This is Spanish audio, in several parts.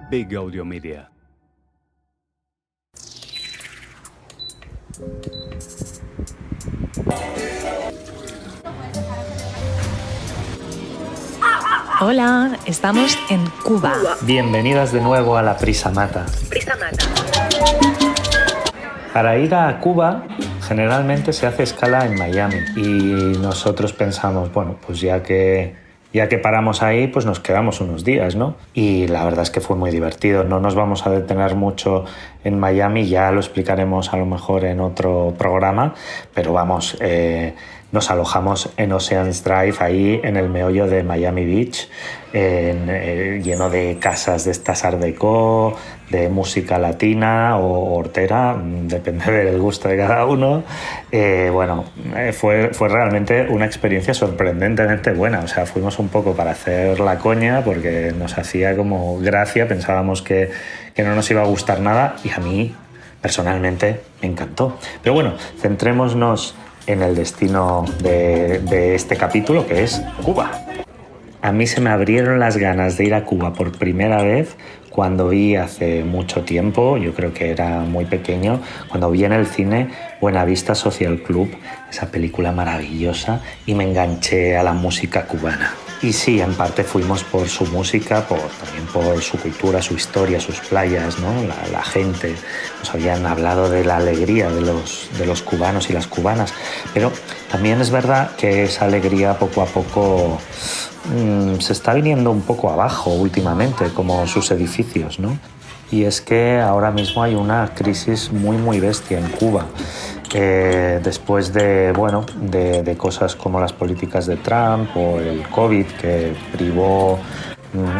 Big Audio Media. Hola, estamos en Cuba. Bienvenidas de nuevo a La Prisa Mata. Para ir a Cuba generalmente se hace escala en Miami y nosotros pensamos, bueno, pues ya que paramos ahí, pues nos quedamos unos días, ¿no? Y la verdad es que fue muy divertido. No nos vamos a detener mucho en Miami, ya lo explicaremos a lo mejor en otro programa, pero vamos, nos alojamos en Oceans Drive, ahí en el meollo de Miami Beach, lleno de casas de estas Art Deco, de música latina o hortera, depende del gusto de cada uno. Fue realmente una experiencia sorprendentemente buena. O sea, fuimos un poco para hacer la coña porque nos hacía como gracia, pensábamos que no nos iba a gustar nada y a mí personalmente me encantó. Pero bueno, centrémonos en el destino de este capítulo, que es Cuba. A mí se me abrieron las ganas de ir a Cuba por primera vez cuando vi hace mucho tiempo, yo creo que era muy pequeño, cuando vi en el cine Buenavista Social Club, esa película maravillosa, y me enganché a la música cubana. Y sí, en parte fuimos por su música, también por su cultura, su historia, sus playas, ¿no? La gente. Nos habían hablado de la alegría de los cubanos y las cubanas. Pero también es verdad que esa alegría poco a poco se está viniendo un poco abajo últimamente, como sus edificios, ¿no? Y es que ahora mismo hay una crisis muy bestia en Cuba. Después de cosas como las políticas de Trump o el COVID, que privó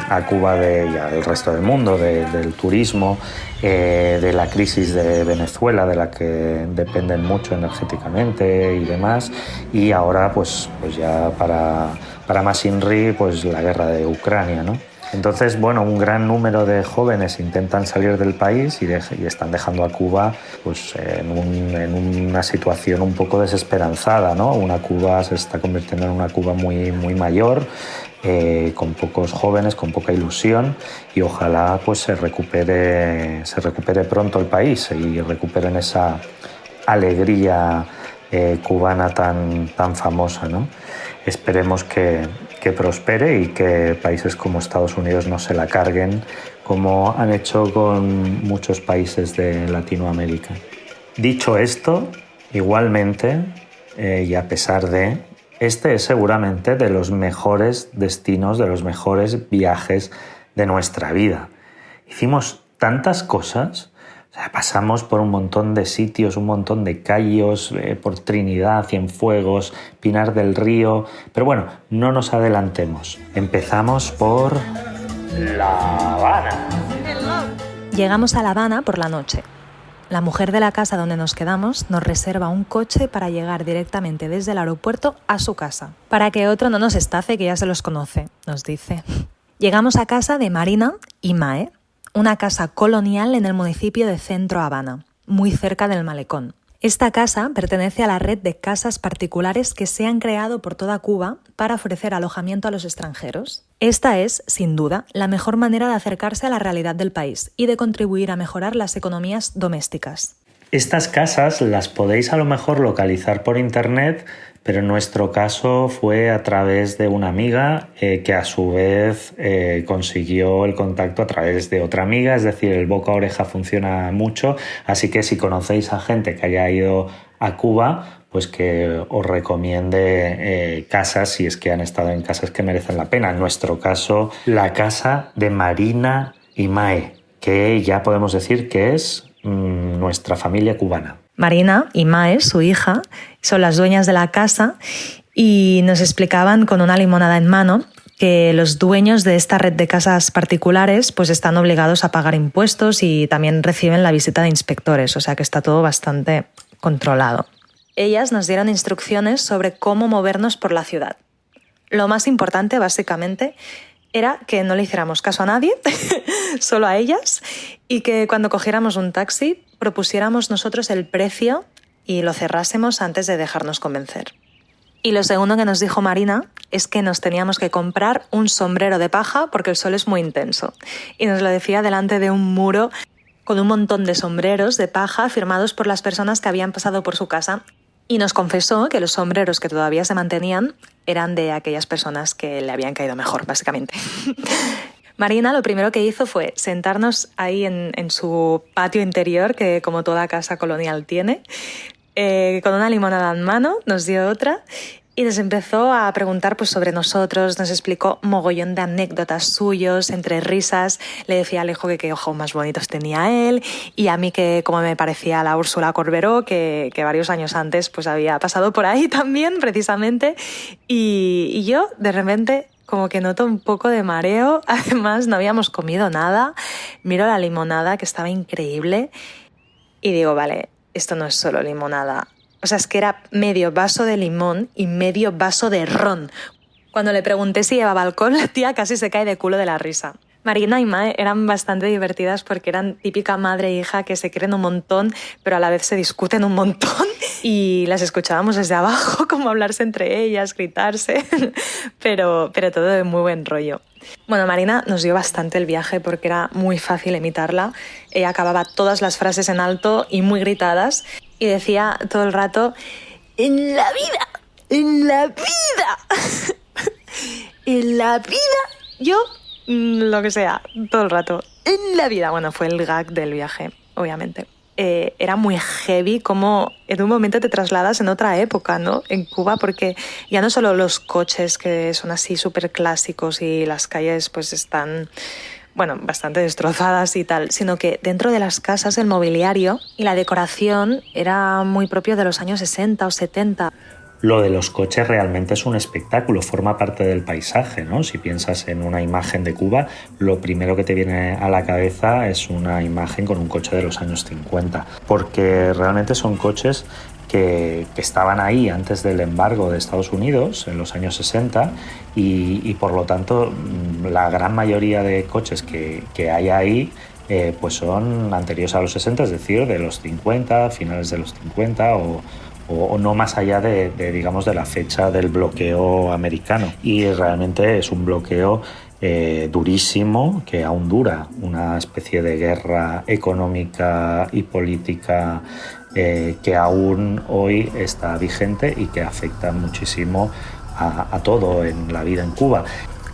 a Cuba y al resto del mundo del turismo, de la crisis de Venezuela, de la que dependen mucho energéticamente y demás, y ahora pues ya para más INRI, pues la guerra de Ucrania, ¿no? Entonces, bueno, un gran número de jóvenes intentan salir del país y están dejando a Cuba pues, en una situación un poco desesperanzada, ¿no? Cuba se está convirtiendo en una Cuba muy mayor, con pocos jóvenes, con poca ilusión, y ojalá pues, se recupere pronto el país y recuperen esa alegría cubana tan famosa, ¿no? Esperemos que prospere y que países como Estados Unidos no se la carguen, como han hecho con muchos países de Latinoamérica. Dicho esto, igualmente, y a pesar de, este es seguramente de los mejores destinos, de los mejores viajes de nuestra vida. Hicimos tantas cosas. O sea, pasamos por un montón de sitios, un montón de callos, por Trinidad, Cienfuegos, Pinar del Río. Pero bueno, no nos adelantemos. Empezamos por La Habana. Llegamos a La Habana por la noche. La mujer de la casa donde nos quedamos nos reserva un coche para llegar directamente desde el aeropuerto a su casa. Para que otro no nos estafe, que ya se los conoce, nos dice. Llegamos a casa de Marina y Mae, una casa colonial en el municipio de Centro Habana, muy cerca del malecón. Esta casa pertenece a la red de casas particulares que se han creado por toda Cuba para ofrecer alojamiento a los extranjeros. Esta es, sin duda, la mejor manera de acercarse a la realidad del país y de contribuir a mejorar las economías domésticas. Estas casas las podéis a lo mejor localizar por internet, pero en nuestro caso fue a través de una amiga que a su vez consiguió el contacto a través de otra amiga, es decir, el boca a oreja funciona mucho, así que si conocéis a gente que haya ido a Cuba, pues que os recomiende casas, si es que han estado en casas que merecen la pena. En nuestro caso, la casa de Marina y Mae, que ya podemos decir que es nuestra familia cubana. Marina y Mae, su hija, son las dueñas de la casa y nos explicaban con una limonada en mano que los dueños de esta red de casas particulares pues están obligados a pagar impuestos y también reciben la visita de inspectores, o sea que está todo bastante controlado. Ellas nos dieron instrucciones sobre cómo movernos por la ciudad. Lo más importante, básicamente, era que no le hiciéramos caso a nadie, solo a ellas, y que cuando cogiéramos un taxi propusiéramos nosotros el precio y lo cerrásemos antes de dejarnos convencer. Y lo segundo que nos dijo Marina es que nos teníamos que comprar un sombrero de paja porque el sol es muy intenso. Y nos lo decía delante de un muro con un montón de sombreros de paja firmados por las personas que habían pasado por su casa. Y nos confesó que los sombreros que todavía se mantenían eran de aquellas personas que le habían caído mejor, básicamente. Marina lo primero que hizo fue sentarnos ahí en su patio interior, que como toda casa colonial tiene, con una limonada en mano, nos dio otra y nos empezó a preguntar pues, sobre nosotros, nos explicó mogollón de anécdotas suyos, entre risas. Le decía a Alejo que qué ojos más bonitos tenía él y a mí que como me parecía la Úrsula Corberó, que varios años antes pues, había pasado por ahí también, precisamente. Y yo, de repente, como que noto un poco de mareo. Además, no habíamos comido nada. Miro la limonada, que estaba increíble, y digo, vale, esto no es solo limonada. O sea, es que era medio vaso de limón y medio vaso de ron. Cuando le pregunté si llevaba alcohol, la tía casi se cae de culo de la risa. Marina y Mae eran bastante divertidas porque eran típica madre e hija que se quieren un montón, pero a la vez se discuten un montón. Y las escuchábamos desde abajo, como hablarse entre ellas, gritarse, pero todo de muy buen rollo. Bueno, Marina nos dio bastante el viaje porque era muy fácil imitarla. Ella acababa todas las frases en alto y muy gritadas y decía todo el rato, ¡en la vida! ¡En la vida! ¡En la vida! Yo, lo que sea, todo el rato. ¡En la vida! Bueno, fue el gag del viaje, obviamente. Era muy heavy como en un momento te trasladas en otra época, ¿no? En Cuba, porque ya no solo los coches que son así súper clásicos y las calles pues están, bueno, bastante destrozadas y tal, sino que dentro de las casas el mobiliario y la decoración era muy propio de los años 60 o 70. Lo de los coches realmente es un espectáculo, forma parte del paisaje, ¿no? Si piensas en una imagen de Cuba, lo primero que te viene a la cabeza es una imagen con un coche de los años 50, porque realmente son coches que estaban ahí antes del embargo de Estados Unidos en los años 60 y por lo tanto la gran mayoría de coches que hay ahí pues son anteriores a los 60, es decir, de los 50, finales de los 50 o no más allá digamos, de la fecha del bloqueo americano. Y realmente es un bloqueo durísimo que aún dura, una especie de guerra económica y política que aún hoy está vigente y que afecta muchísimo a todo en la vida en Cuba.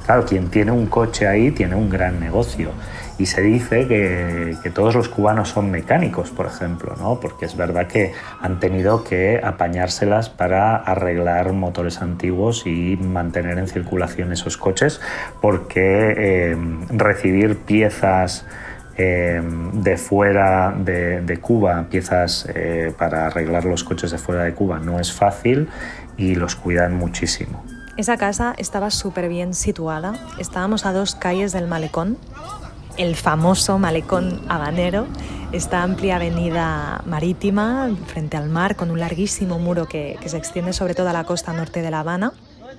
Claro, quien tiene un coche ahí tiene un gran negocio. Y se dice que todos los cubanos son mecánicos, por ejemplo, ¿no? Porque es verdad que han tenido que apañárselas para arreglar motores antiguos y mantener en circulación esos coches, porque recibir piezas de fuera de Cuba, piezas para arreglar los coches de fuera de Cuba, no es fácil y los cuidan muchísimo. Esa casa estaba súper bien situada. Estábamos a 2 calles del malecón. El famoso malecón habanero, esta amplia avenida marítima frente al mar con un larguísimo muro que se extiende sobre toda la costa norte de La Habana.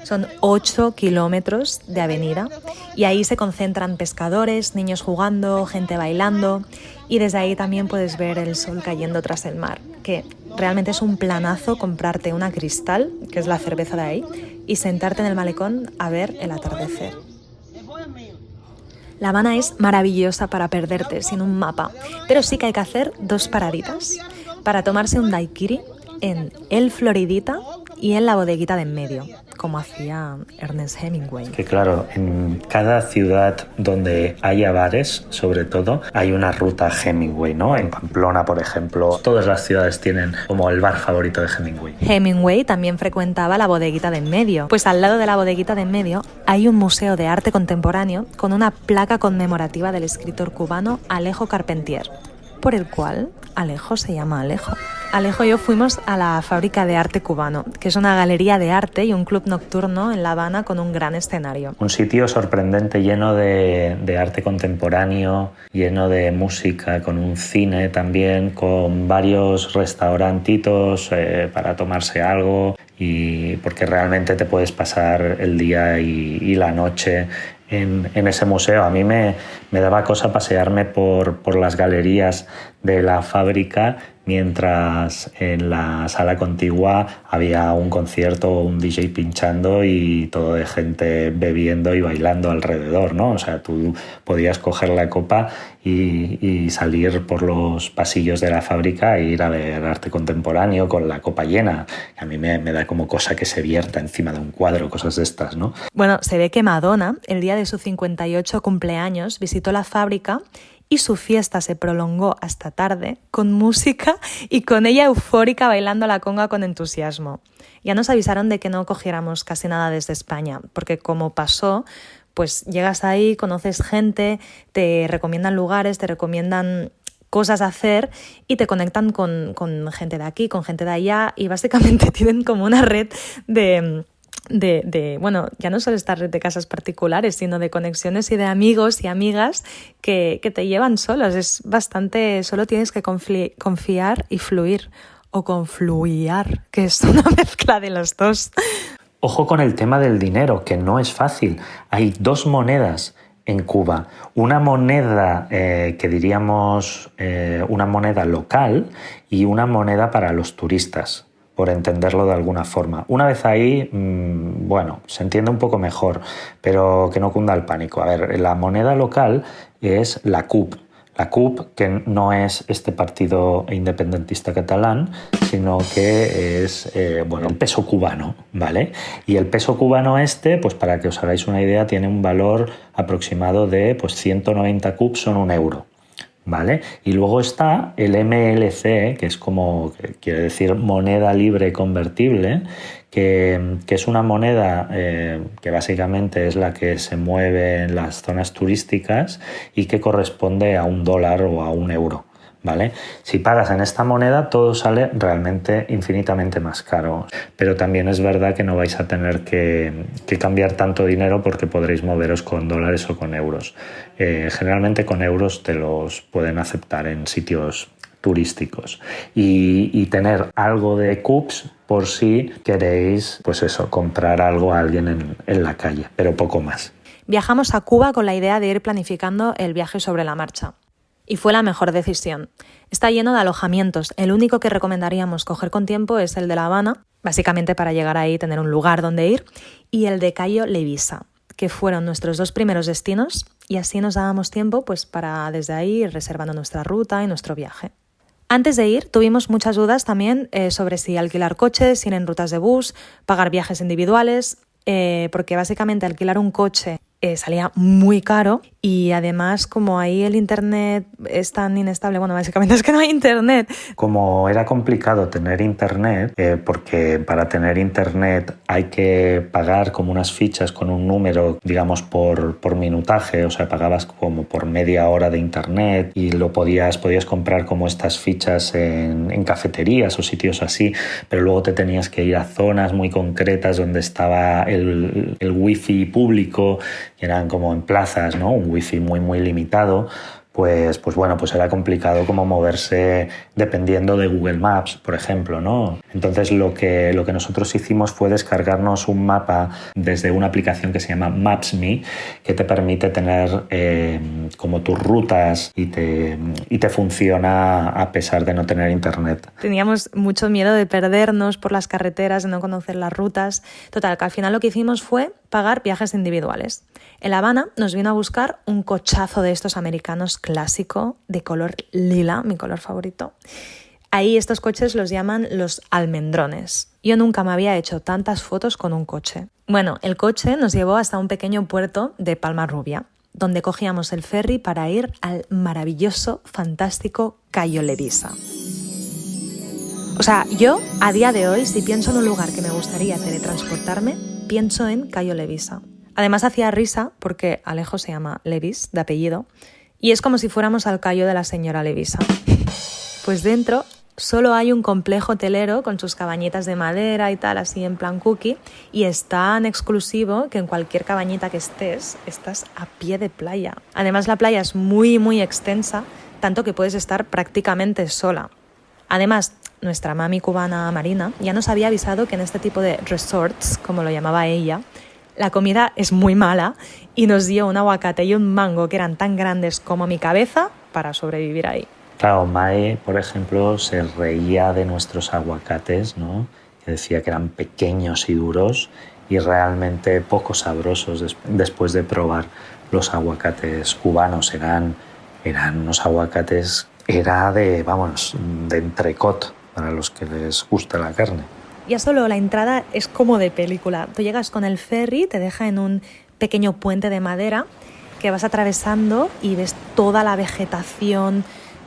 Son 8 kilómetros de avenida y ahí se concentran pescadores, niños jugando, gente bailando y desde ahí también puedes ver el sol cayendo tras el mar, que realmente es un planazo comprarte una Cristal, que es la cerveza de ahí, y sentarte en el malecón a ver el atardecer. La Habana es maravillosa para perderte sin un mapa, pero sí que hay que hacer 2 paraditas para tomarse un daiquiri en El Floridita y en la bodeguita de en medio, como hacía Ernest Hemingway. Que claro, en cada ciudad donde haya bares, sobre todo, hay una ruta Hemingway, ¿no? En Pamplona, por ejemplo, todas las ciudades tienen como el bar favorito de Hemingway. Hemingway también frecuentaba la bodeguita de en medio, pues al lado de la bodeguita de en medio hay un museo de arte contemporáneo con una placa conmemorativa del escritor cubano Alejo Carpentier, por el cual Alejo se llama Alejo. Alejo y yo fuimos a la Fábrica de Arte Cubano, que es una galería de arte y un club nocturno en La Habana con un gran escenario. Un sitio sorprendente, lleno de arte contemporáneo, lleno de música, con un cine también, con varios restaurantitos para tomarse algo, y porque realmente te puedes pasar el día y la noche en ese museo. A mí me daba cosa pasearme por las galerías de la fábrica mientras en la sala contigua había un concierto o un DJ pinchando y todo de gente bebiendo y bailando alrededor, ¿no? O sea, tú podías coger la copa y salir por los pasillos de la fábrica e ir a ver arte contemporáneo con la copa llena. A mí me da como cosa que se vierta encima de un cuadro, cosas de estas, ¿no? Bueno, se ve que Madonna, el día de su 58 cumpleaños, visitó la fábrica y su fiesta se prolongó hasta tarde con música y con ella eufórica bailando la conga con entusiasmo. Ya nos avisaron de que no cogiéramos casi nada desde España, porque como pasó, pues llegas ahí, conoces gente, te recomiendan lugares, te recomiendan cosas a hacer y te conectan con gente de aquí, con gente de allá y básicamente tienen como una red bueno, ya no solo esta red de casas particulares, sino de conexiones y de amigos y amigas que te llevan solos. Es bastante, solo tienes que confiar y fluir, o confluir, que es una mezcla de los dos. Ojo con el tema del dinero, que no es fácil. Hay dos monedas en Cuba. Una moneda que diríamos una moneda local y una moneda para los turistas, por entenderlo de alguna forma. Una vez ahí, bueno, se entiende un poco mejor, pero que no cunda el pánico. A ver, la moneda local es la CUP. La CUP, que no es este partido independentista catalán, sino que es bueno, el peso cubano, ¿vale? Y el peso cubano pues para que os hagáis una idea, tiene un valor aproximado de pues 190 CUP, son 1 euro. ¿Vale? Y luego está el MLC, que es como, que quiere decir moneda libre convertible, que es una moneda que básicamente es la que se mueve en las zonas turísticas y que corresponde a $1 o a 1 euro. ¿Vale? Si pagas en esta moneda todo sale realmente infinitamente más caro, pero también es verdad que no vais a tener que cambiar tanto dinero porque podréis moveros con dólares o con euros. Generalmente con euros te los pueden aceptar en sitios turísticos y tener algo de CUPS por si queréis, pues eso, comprar algo a alguien en la calle, pero poco más. Viajamos a Cuba con la idea de ir planificando el viaje sobre la marcha. Y fue la mejor decisión. Está lleno de alojamientos. El único que recomendaríamos coger con tiempo es el de La Habana, básicamente para llegar ahí y tener un lugar donde ir, y el de Cayo Levisa, que fueron nuestros 2 primeros destinos, y así nos dábamos tiempo pues, para desde ahí ir reservando nuestra ruta y nuestro viaje. Antes de ir, tuvimos muchas dudas también sobre si alquilar coches, ir en rutas de bus, pagar viajes individuales, porque básicamente alquilar un coche salía muy caro y además como ahí el internet es tan inestable, bueno, básicamente es que no hay internet. Como era complicado tener internet, porque para tener internet hay que pagar como unas fichas con un número, digamos, por minutaje, o sea, pagabas como por media hora de internet y lo podías comprar como estas fichas en cafeterías o sitios así, pero luego te tenías que ir a zonas muy concretas donde estaba el wifi público, que eran como en plazas, ¿no? Un wifi muy, muy limitado. Pues bueno, pues era complicado como moverse dependiendo de Google Maps, por ejemplo, ¿no? Entonces lo que nosotros hicimos fue descargarnos un mapa desde una aplicación que se llama Maps.me, que te permite tener como tus rutas y te funciona a pesar de no tener internet. Teníamos mucho miedo de perdernos por las carreteras, de no conocer las rutas. Total, que al final lo que hicimos fue pagar viajes individuales. En La Habana nos vino a buscar un cochazo de estos americanos clásico de color lila, mi color favorito. Ahí estos coches los llaman los almendrones. Yo nunca me había hecho tantas fotos con un coche. Bueno, el coche nos llevó hasta un pequeño puerto de Palma Rubia, donde cogíamos el ferry para ir al maravilloso, fantástico Cayo Levisa. O sea, yo a día de hoy, si pienso en un lugar que me gustaría teletransportarme, pienso en Cayo Levisa. Además hacía risa porque Alejo se llama Levis, de apellido, y es como si fuéramos al Cayo de la señora Levisa. Pues dentro solo hay un complejo hotelero con sus cabañitas de madera y tal, así en plan cookie, y es tan exclusivo que en cualquier cabañita que estás a pie de playa. Además la playa es muy, muy extensa, tanto que puedes estar prácticamente sola. Además, nuestra mami cubana Marina, ya nos había avisado que en este tipo de resorts, como lo llamaba ella, la comida es muy mala y nos dio un aguacate y un mango que eran tan grandes como mi cabeza para sobrevivir ahí. Claro, Mae, por ejemplo, se reía de nuestros aguacates, ¿no? Que decía que eran pequeños y duros y realmente poco sabrosos después de probar los aguacates cubanos. Eran unos aguacates, de entrecot, para los que les gusta la carne. Ya solo la entrada es como de película. Tú llegas con el ferry, te deja en un pequeño puente de madera que vas atravesando y ves toda la vegetación,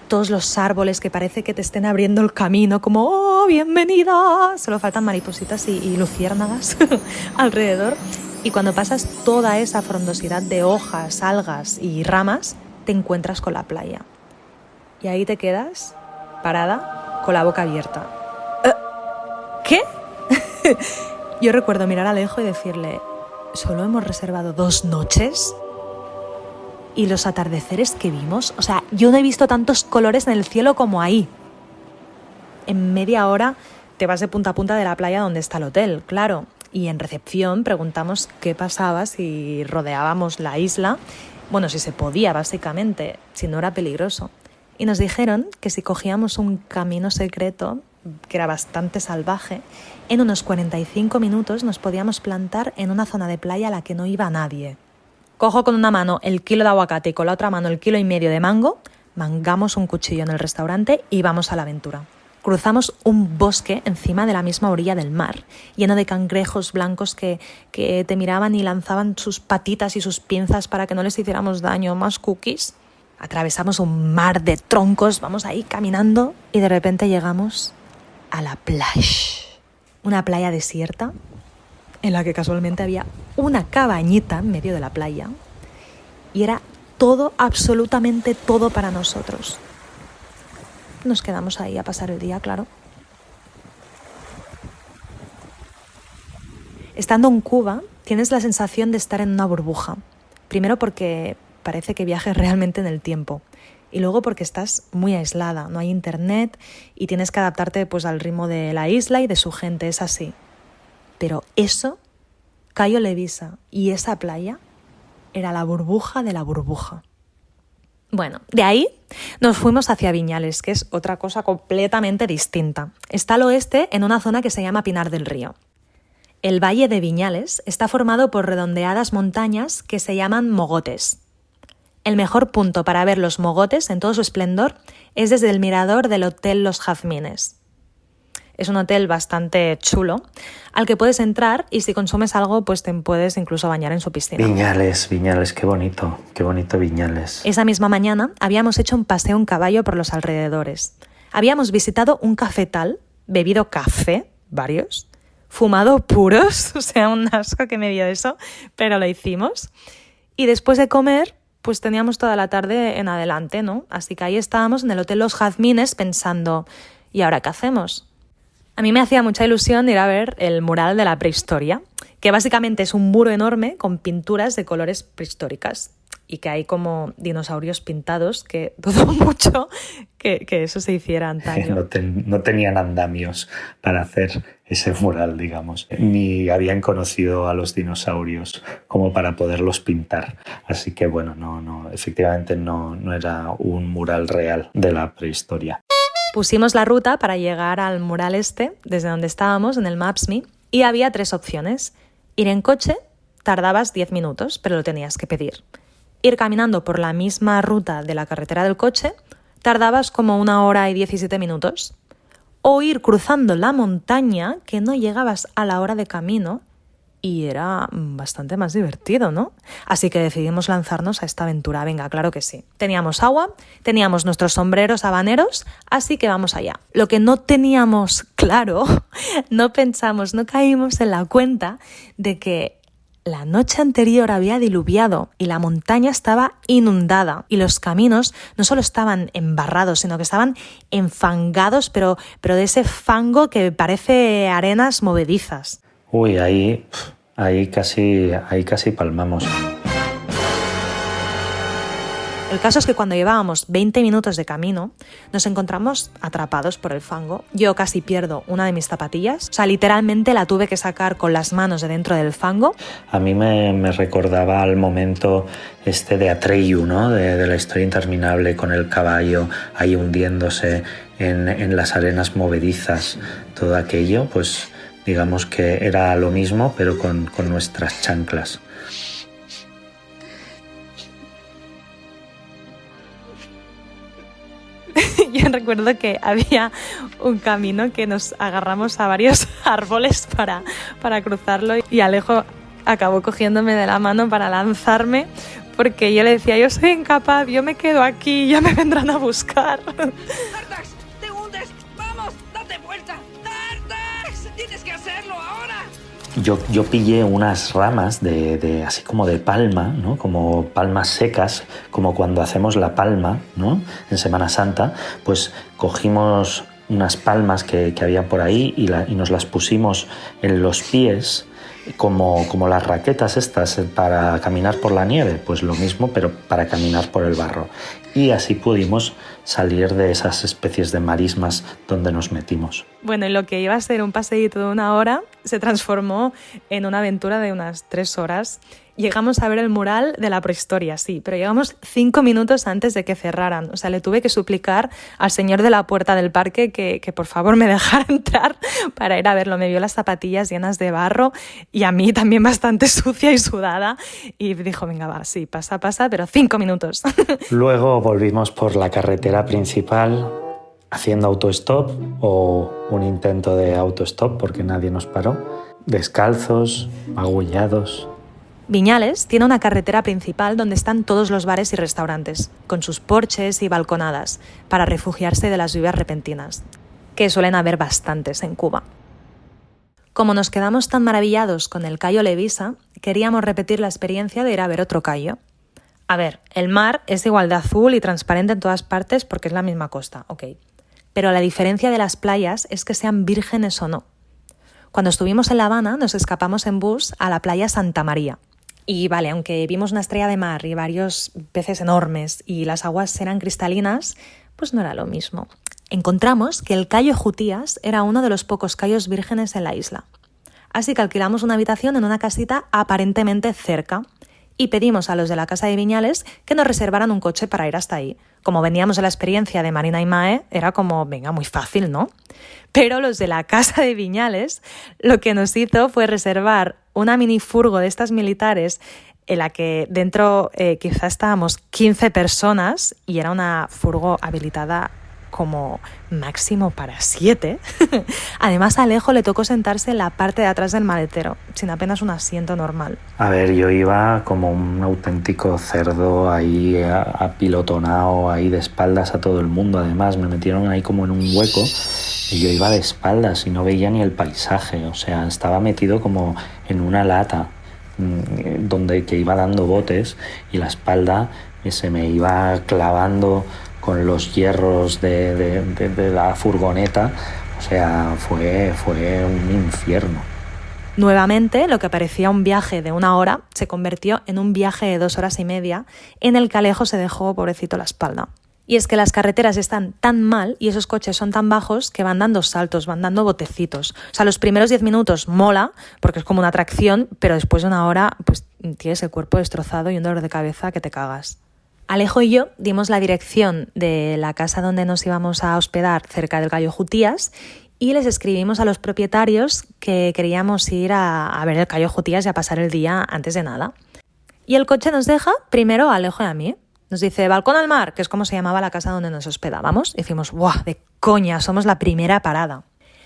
todos los árboles que parece que te estén abriendo el camino, como ¡oh, bienvenida! Solo faltan maripositas y luciérnagas alrededor. Y cuando pasas toda esa frondosidad de hojas, algas y ramas, te encuentras con la playa. Y ahí te quedas parada con la boca abierta. ¿Qué? Yo recuerdo mirar a Alejo y decirle, ¿solo hemos reservado 2 noches? Y los atardeceres que vimos, o sea, yo no he visto tantos colores en el cielo como ahí. En media hora te vas de punta a punta de la playa donde está el hotel, claro. Y en recepción preguntamos qué pasaba si rodeábamos la isla. Bueno, si se podía, básicamente, si no era peligroso. Y nos dijeron que si cogíamos un camino secreto, que era bastante salvaje, en unos 45 minutos nos podíamos plantar en una zona de playa a la que no iba nadie. Cojo con una mano el kilo de aguacate y con la otra mano el 1,5 kilos de mango, mangamos un cuchillo en el restaurante y vamos a la aventura. Cruzamos un bosque encima de la misma orilla del mar, lleno de cangrejos blancos que te miraban y lanzaban sus patitas y sus pinzas para que no les hiciéramos daño. Más cookies. Atravesamos un mar de troncos, vamos ahí caminando y de repente llegamos a la playa. Una playa desierta en la que casualmente había una cabañita en medio de la playa y era todo, absolutamente todo para nosotros. Nos quedamos ahí a pasar el día, claro. Estando en Cuba, tienes la sensación de estar en una burbuja. Primero porque parece que viajes realmente en el tiempo. Y luego porque estás muy aislada, no hay internet y tienes que adaptarte pues, al ritmo de la isla y de su gente, es así. Pero eso, Cayo Levisa y esa playa, era la burbuja de la burbuja. Bueno, de ahí nos fuimos hacia Viñales, que es otra cosa completamente distinta. Está al oeste, en una zona que se llama Pinar del Río. El Valle de Viñales está formado por redondeadas montañas que se llaman mogotes. El mejor punto para ver los mogotes en todo su esplendor es desde el mirador del Hotel Los Jazmines. Es un hotel bastante chulo al que puedes entrar y si consumes algo pues te puedes incluso bañar en su piscina. Viñales, qué bonito Viñales. Esa misma mañana habíamos hecho un paseo en caballo por los alrededores. Habíamos visitado un cafetal, bebido café, varios, fumado puros, o sea, un asco que me dio eso, pero lo hicimos. Y después de comer, pues teníamos toda la tarde en adelante, ¿no? Así que ahí estábamos en el Hotel Los Jazmines pensando, ¿y ahora qué hacemos? A mí me hacía mucha ilusión ir a ver el mural de la prehistoria, que básicamente es un muro enorme con pinturas de colores prehistóricas y que hay como dinosaurios pintados, que dudo mucho que eso se hiciera antaño. No tenían andamios para hacer ese mural, digamos, ni habían conocido a los dinosaurios como para poderlos pintar. Así que bueno, efectivamente no era un mural real de la prehistoria. Pusimos la ruta para llegar al mural este, desde donde estábamos, en el Maps.me, y había 3 opciones. Ir en coche, tardabas 10 minutos, pero lo tenías que pedir. Ir caminando por la misma ruta de la carretera del coche, tardabas como 1 hora y 17 minutos. O ir cruzando la montaña, que no llegabas a la hora de camino, y era bastante más divertido, ¿no? Así que decidimos lanzarnos a esta aventura. Venga, claro que sí. Teníamos agua, teníamos nuestros sombreros habaneros, así que vamos allá. Lo que no teníamos claro, no pensamos, no caímos en la cuenta de que la noche anterior había diluviado y la montaña estaba inundada y los caminos no solo estaban embarrados, sino que estaban enfangados, pero de ese fango que parece arenas movedizas. Uy, ahí casi palmamos. El caso es que cuando llevábamos 20 minutos de camino, nos encontramos atrapados por el fango. Yo casi pierdo una de mis zapatillas. O sea, literalmente la tuve que sacar con las manos de dentro del fango. A mí me recordaba al momento de Atreyu, ¿no? De la historia interminable, con el caballo ahí hundiéndose en las arenas movedizas. Todo aquello, pues digamos que era lo mismo, pero con nuestras chanclas. Yo recuerdo que había un camino que nos agarramos a varios árboles para cruzarlo y Alejo acabó cogiéndome de la mano para lanzarme porque yo le decía, yo soy incapaz, yo me quedo aquí, ya me vendrán a buscar. ¡Artax! ¡Te hundes! ¡Vamos! ¡Date vuelta! ¡Artax! ¡Tienes que hacerlo ahora! Yo pillé unas ramas de así como de palma, ¿no? Como palmas secas, como cuando hacemos la palma, ¿no? En Semana Santa, pues cogimos unas palmas que había por ahí y nos las pusimos en los pies, como las raquetas estas para caminar por la nieve, pues lo mismo, pero para caminar por el barro. Y así pudimos salir de esas especies de marismas donde nos metimos. Bueno, y lo que iba a ser un paseíto de 1 hora se transformó en una aventura de unas 3 horas. Llegamos a ver el mural de la prehistoria, sí, pero llegamos 5 minutos antes de que cerraran. O sea, le tuve que suplicar al señor de la puerta del parque que por favor me dejara entrar para ir a verlo. Me vio las zapatillas llenas de barro y a mí también bastante sucia y sudada. Y dijo, venga, va, sí, pasa, pero 5 minutos. Luego volvimos por la carretera principal haciendo autostop o un intento de autostop porque nadie nos paró. Descalzos, magullados. Viñales tiene una carretera principal donde están todos los bares y restaurantes, con sus porches y balconadas, para refugiarse de las lluvias repentinas, que suelen haber bastantes en Cuba. Como nos quedamos tan maravillados con el Cayo Levisa, queríamos repetir la experiencia de ir a ver otro cayo. A ver, el mar es igual de azul y transparente en todas partes porque es la misma costa, ok. Pero la diferencia de las playas es que sean vírgenes o no. Cuando estuvimos en La Habana, nos escapamos en bus a la playa Santa María. Y vale, aunque vimos una estrella de mar y varios peces enormes y las aguas eran cristalinas, pues no era lo mismo. Encontramos que el Cayo Jutías era uno de los pocos cayos vírgenes en la isla. Así que alquilamos una habitación en una casita aparentemente cerca y pedimos a los de la casa de Viñales que nos reservaran un coche para ir hasta ahí. Como veníamos de la experiencia de Marina y Mae, era como, venga, muy fácil, ¿no? Pero los de la casa de Viñales lo que nos hizo fue reservar una minifurgo de estas militares en la que dentro quizá estábamos 15 personas y era una furgo habilitada como máximo para 7. Además, a Alejo le tocó sentarse en la parte de atrás del maletero, sin apenas un asiento normal. A ver, yo iba como un auténtico cerdo ahí apilotonado, ahí de espaldas a todo el mundo. Además, me metieron ahí como en un hueco y yo iba de espaldas y no veía ni el paisaje. O sea, estaba metido como en una lata que iba dando botes y la espalda se me iba clavando con los hierros de la furgoneta. O sea, fue un infierno. Nuevamente, lo que parecía un viaje de 1 hora se convirtió en un viaje de 2 horas y media en el que Alejo se dejó, pobrecito, la espalda. Y es que las carreteras están tan mal y esos coches son tan bajos que van dando saltos, van dando botecitos. O sea, los primeros 10 minutos mola, porque es como una atracción, pero después de 1 hora pues tienes el cuerpo destrozado y un dolor de cabeza que te cagas. Alejo y yo dimos la dirección de la casa donde nos íbamos a hospedar cerca del Cayo Jutías y les escribimos a los propietarios que queríamos ir a ver el Cayo Jutías y a pasar el día antes de nada. Y el coche nos deja primero a Alejo y a mí. Nos dice balcón al mar, que es como se llamaba la casa donde nos hospedábamos. Y decimos, ¡buah, de coña, somos la primera parada!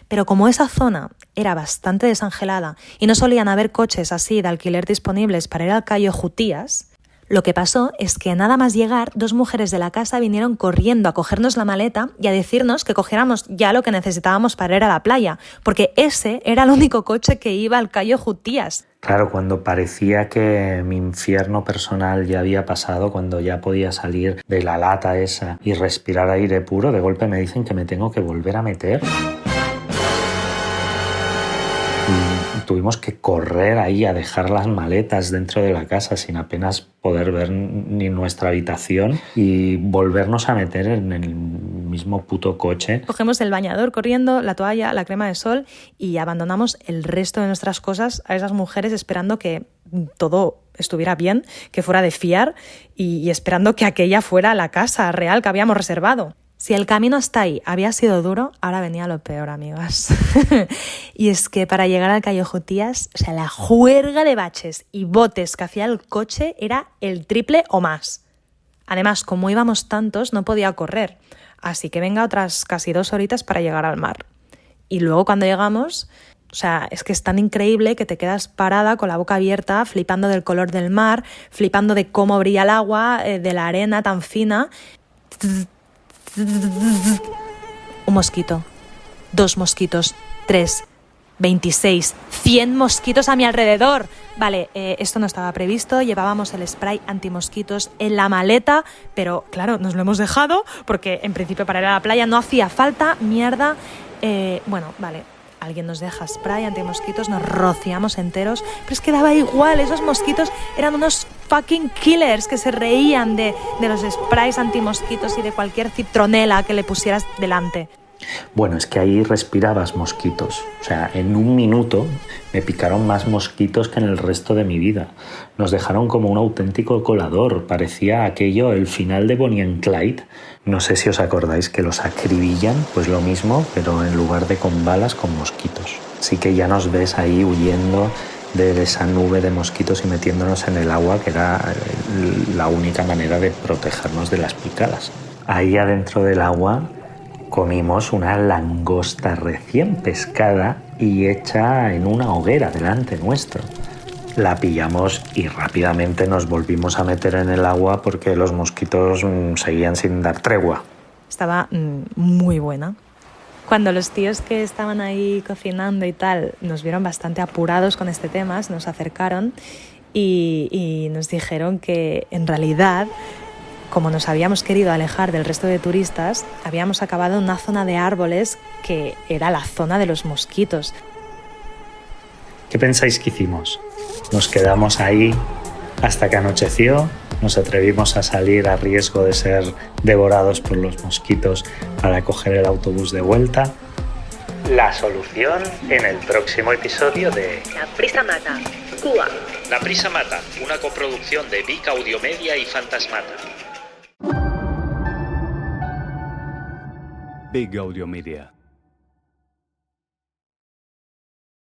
Pero como esa zona era bastante desangelada y no solían haber coches así de alquiler disponibles para ir al Cayo Jutías, lo que pasó es que nada más llegar, 2 mujeres de la casa vinieron corriendo a cogernos la maleta y a decirnos que cogiéramos ya lo que necesitábamos para ir a la playa, porque ese era el único coche que iba al Cayo Jutías. Claro, cuando parecía que mi infierno personal ya había pasado, cuando ya podía salir de la lata esa y respirar aire puro, de golpe me dicen que me tengo que volver a meter. Y tuvimos que correr ahí a dejar las maletas dentro de la casa sin apenas poder ver ni nuestra habitación y volvernos a meter en el mismo puto coche. Cogemos el bañador corriendo, la toalla, la crema de sol y abandonamos el resto de nuestras cosas a esas mujeres esperando que todo estuviera bien, que fuera de fiar y esperando que aquella fuera la casa real que habíamos reservado. Si el camino hasta ahí había sido duro, ahora venía lo peor, amigas. Y es que para llegar al Cayo Jutías, o sea, la juerga de baches y botes que hacía el coche era el triple o más. Además, como íbamos tantos, no podía correr. Así que venga otras casi 2 horitas para llegar al mar. Y luego cuando llegamos, o sea, es que es tan increíble que te quedas parada con la boca abierta, flipando del color del mar, flipando de cómo brilla el agua, de la arena tan fina. Un mosquito, 2 mosquitos, 3, 26, 100 mosquitos a mi alrededor. Vale, esto no estaba previsto, llevábamos el spray antimosquitos en la maleta, pero claro, nos lo hemos dejado porque en principio para ir a la playa no hacía falta, mierda. Bueno, vale, alguien nos deja spray antimosquitos, nos rociamos enteros, pero es que daba igual, esos mosquitos eran unos fucking killers que se reían de los sprays antimosquitos y de cualquier citronela que le pusieras delante. Bueno, es que ahí respirabas mosquitos. O sea, en un minuto me picaron más mosquitos que en el resto de mi vida. Nos dejaron como un auténtico colador. Parecía aquello el final de Bonnie and Clyde. No sé si os acordáis que los acribillan, pues lo mismo, pero en lugar de con balas, con mosquitos. Así que ya nos ves ahí huyendo de esa nube de mosquitos y metiéndonos en el agua, que era la única manera de protegernos de las picadas. Ahí adentro del agua comimos una langosta recién pescada y hecha en una hoguera delante nuestro. La pillamos y rápidamente nos volvimos a meter en el agua porque los mosquitos seguían sin dar tregua. Estaba muy buena. Cuando los tíos que estaban ahí cocinando y tal nos vieron bastante apurados con este tema, se nos acercaron y nos dijeron que en realidad, como nos habíamos querido alejar del resto de turistas, habíamos acabado en una zona de árboles que era la zona de los mosquitos. ¿Qué pensáis que hicimos? Nos quedamos ahí hasta que anocheció, nos atrevimos a salir a riesgo de ser devorados por los mosquitos para coger el autobús de vuelta. La solución en el próximo episodio de La Prisa Mata, Cuba. La Prisa Mata, una coproducción de Vic Audiomedia y Fantasmata. Big Audio Media.